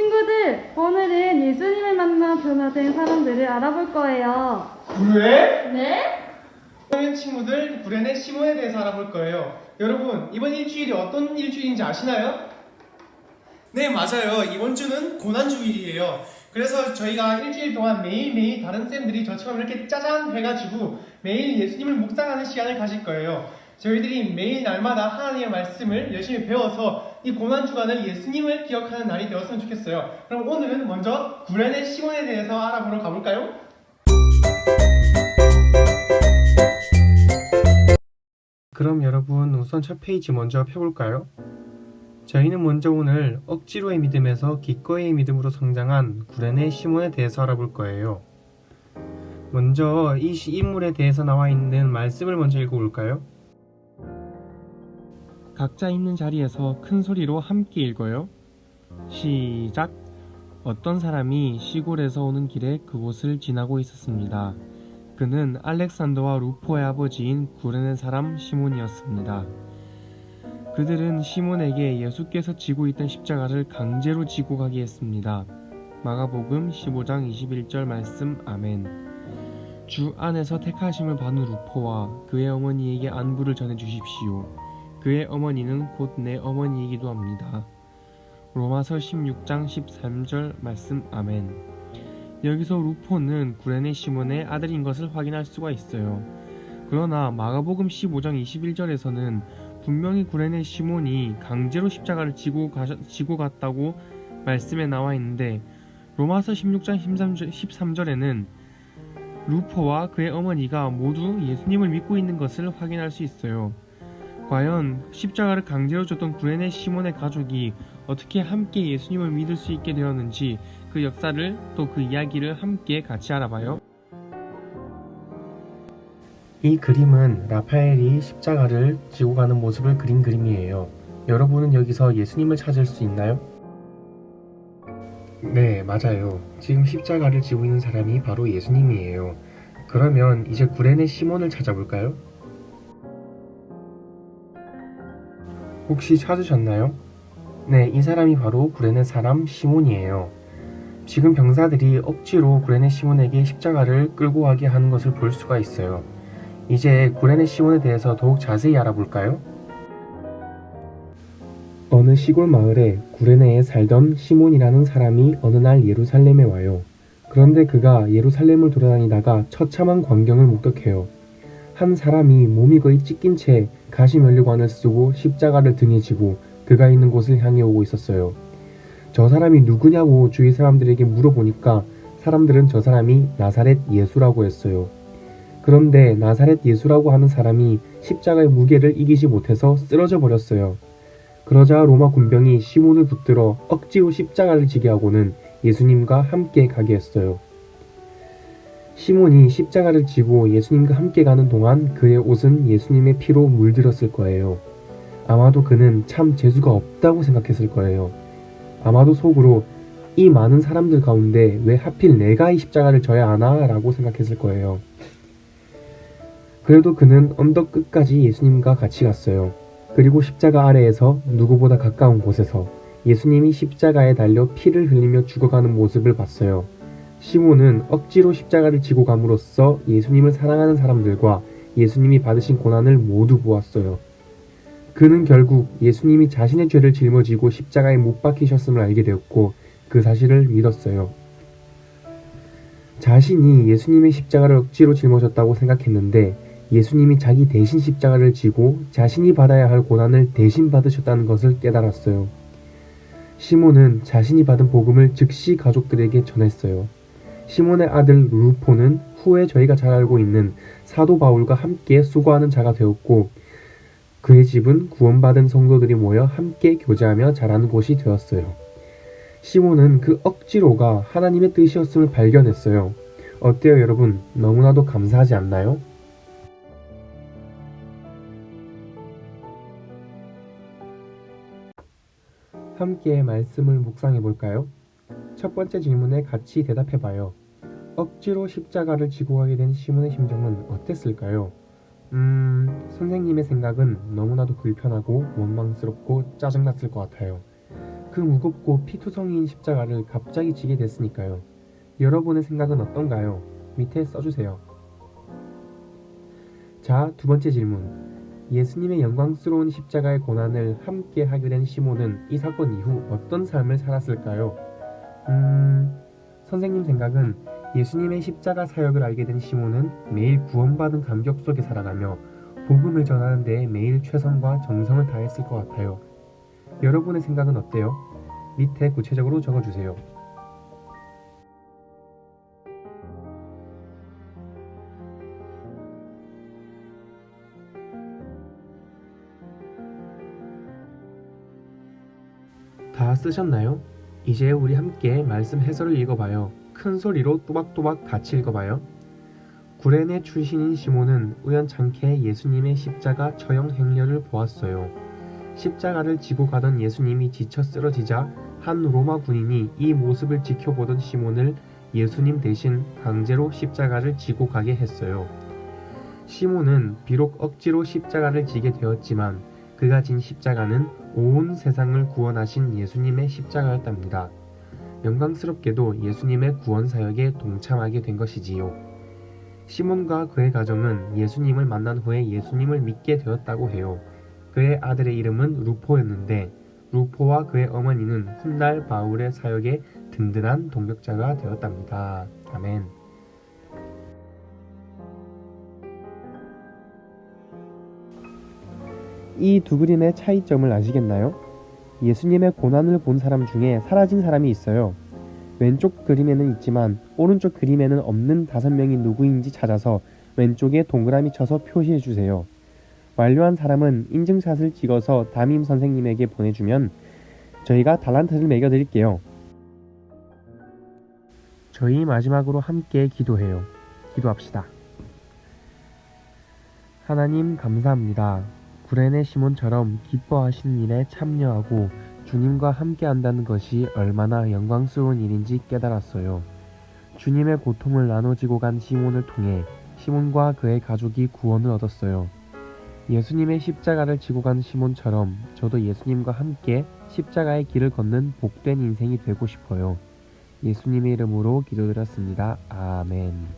친구들, 오늘은 예수님을 만나 변화된 사람들을 알아볼 거예요. 그래? 네? 오늘 친구들 구레네 시몬에 대해서 알아볼 거예요. 여러분, 이번 일주일이 어떤 일주일인지 아시나요? 네, 맞아요. 이번 주는 고난주일이에요. 그래서 저희가 일주일 동안 매일매일 다른 쌤들이 저처럼 이렇게 짜잔 해가지고 매일 예수님을 묵상하는 시간을 가질 거예요. 저희들이 매일 날마다 하나님의 말씀을 열심히 배워서 이 고난주간을 예수님을 기억하는 날이 되었으면 좋겠어요. 그럼 오늘은 먼저 구레네 시몬에 대해서 알아보러 가볼까요? 그럼 여러분, 우선 첫 페이지 먼저 펴볼까요? 저희는 먼저 오늘 억지로의 믿음에서 기꺼이의 믿음으로 성장한 구레네 시몬에 대해서 알아볼 거예요. 먼저 이 인물에 대해서 나와 있는 말씀을 먼저 읽어볼까요? 각자 있는 자리에서 큰 소리로 함께 읽어요. 시작! 어떤 사람이 시골에서 오는 길에 그곳을 지나고 있었습니다. 그는 알렉산더와 루포의 아버지인 구레네 사람 시몬이었습니다. 그들은 시몬에게 예수께서 지고 있던 십자가를 강제로 지고 가게 했습니다. 마가복음 15장 21절 말씀 아멘. 주 안에서 택하심을 받은 루포와 그의 어머니에게 안부를 전해주십시오. 그의 어머니는 곧 내 어머니이기도 합니다. 로마서 16장 13절 말씀 아멘. 여기서 루포는 구레네 시몬의 아들인 것을 확인할 수가 있어요. 그러나 마가복음 15장 21절에서는 분명히 구레네 시몬이 강제로 십자가를 지고 갔다고 말씀에 나와 있는데 로마서 16장 13절에는 루포와 그의 어머니가 모두 예수님을 믿고 있는 것을 확인할 수 있어요. 과연 십자가를 강제로 줬던 구레네 시몬의 가족이 어떻게 함께 예수님을 믿을 수 있게 되었는지 그 역사를 또 그 이야기를 함께 같이 알아봐요. 이 그림은 라파엘이 십자가를 지고 가는 모습을 그린 그림이에요. 여러분은 여기서 예수님을 찾을 수 있나요? 네, 맞아요. 지금 십자가를 지고 있는 사람이 바로 예수님이에요. 그러면 이제 구레네 시몬을 찾아볼까요? 혹시 찾으셨나요? 네, 이 사람이 바로 구레네 사람 시몬이에요. 지금 병사들이 억지로 구레네 시몬에게 십자가를 끌고 가게 하는 것을 볼 수가 있어요. 이제 구레네 시몬에 대해서 더욱 자세히 알아볼까요? 어느 시골 마을에 구레네에 살던 시몬이라는 사람이 어느 날 예루살렘에 와요. 그런데 그가 예루살렘을 돌아다니다가 처참한 광경을 목격해요. 한 사람이 몸이 거의 찢긴 채 가시면류관을 쓰고 십자가를 등에 지고 그가 있는 곳을 향해 오고 있었어요. 저 사람이 누구냐고 주위 사람들에게 물어보니까 사람들은 저 사람이 나사렛 예수라고 했어요. 그런데 나사렛 예수라고 하는 사람이 십자가의 무게를 이기지 못해서 쓰러져 버렸어요. 그러자 로마 군병이 시몬을 붙들어 억지로 십자가를 지게 하고는 예수님과 함께 가게 했어요. 시몬이 십자가를 지고 예수님과 함께 가는 동안 그의 옷은 예수님의 피로 물들었을 거예요. 아마도 그는 참 재수가 없다고 생각했을 거예요. 아마도 속으로 이 많은 사람들 가운데 왜 하필 내가 이 십자가를 져야 하나? 라고 생각했을 거예요. 그래도 그는 언덕 끝까지 예수님과 같이 갔어요. 그리고 십자가 아래에서 누구보다 가까운 곳에서 예수님이 십자가에 달려 피를 흘리며 죽어가는 모습을 봤어요. 시몬은 억지로 십자가를 지고 감으로써 예수님을 사랑하는 사람들과 예수님이 받으신 고난을 모두 보았어요. 그는 결국 예수님이 자신의 죄를 짊어지고 십자가에 못 박히셨음을 알게 되었고 그 사실을 믿었어요. 자신이 예수님의 십자가를 억지로 짊어졌다고 생각했는데 예수님이 자기 대신 십자가를 지고 자신이 받아야 할 고난을 대신 받으셨다는 것을 깨달았어요. 시몬은 자신이 받은 복음을 즉시 가족들에게 전했어요. 시몬의 아들 루포는 후에 저희가 잘 알고 있는 사도 바울과 함께 수고하는 자가 되었고 그의 집은 구원받은 성도들이 모여 함께 교제하며 자라는 곳이 되었어요. 시몬은 그 억지로가 하나님의 뜻이었음을 발견했어요. 어때요 여러분? 너무나도 감사하지 않나요? 함께 말씀을 묵상해 볼까요? 첫 번째 질문에 같이 대답해 봐요. 억지로 십자가를 지고 가게 된 시몬의 심정은 어땠을까요? 선생님의 생각은 너무나도 불편하고 원망스럽고 짜증났을 것 같아요. 그 무겁고 피투성이인 십자가를 갑자기 지게 됐으니까요. 여러분의 생각은 어떤가요? 밑에 써주세요. 자, 두 번째 질문. 예수님의 영광스러운 십자가의 고난을 함께 하게 된 시몬은 이 사건 이후 어떤 삶을 살았을까요? 선생님 생각은 예수님의 십자가 사역을 알게 된 시몬은 매일 구원받은 감격 속에 살아가며 복음을 전하는 데에 매일 최선과 정성을 다했을 것 같아요. 여러분의 생각은 어때요? 밑에 구체적으로 적어주세요. 다 쓰셨나요? 이제 우리 함께 말씀 해설을 읽어봐요. 큰 소리로 또박또박 같이 읽어봐요. 구레네 출신인 시몬은 우연찮게 예수님의 십자가 처형 행렬을 보았어요. 십자가를 지고 가던 예수님이 지쳐 쓰러지자 한 로마 군인이 이 모습을 지켜보던 시몬을 예수님 대신 강제로 십자가를 지고 가게 했어요. 시몬은 비록 억지로 십자가를 지게 되었지만 그가 진 십자가는 온 세상을 구원하신 예수님의 십자가였답니다. 영광스럽게도 예수님의 구원 사역에 동참하게 된 것이지요. 시몬과 그의 가정은 예수님을 만난 후에 예수님을 믿게 되었다고 해요. 그의 아들의 이름은 루포였는데 루포와 그의 어머니는 훗날 바울의 사역에 든든한 동력자가 되었답니다. 아멘. 이 두 그림의 차이점을 아시겠나요? 예수님의 고난을 본 사람 중에 사라진 사람이 있어요. 왼쪽 그림에는 있지만 오른쪽 그림에는 없는 5명이 누구인지 찾아서 왼쪽에 동그라미 쳐서 표시해 주세요. 완료한 사람은 인증샷을 찍어서 담임 선생님에게 보내주면 저희가 달란트를 매겨드릴게요. 저희 마지막으로 함께 기도해요. 기도합시다. 하나님 감사합니다. 구레네 시몬처럼 기뻐하시는 일에 참여하고 주님과 함께 한다는 것이 얼마나 영광스러운 일인지 깨달았어요. 주님의 고통을 나눠지고 간 시몬을 통해 시몬과 그의 가족이 구원을 얻었어요. 예수님의 십자가를 지고 간 시몬처럼 저도 예수님과 함께 십자가의 길을 걷는 복된 인생이 되고 싶어요. 예수님의 이름으로 기도드렸습니다. 아멘.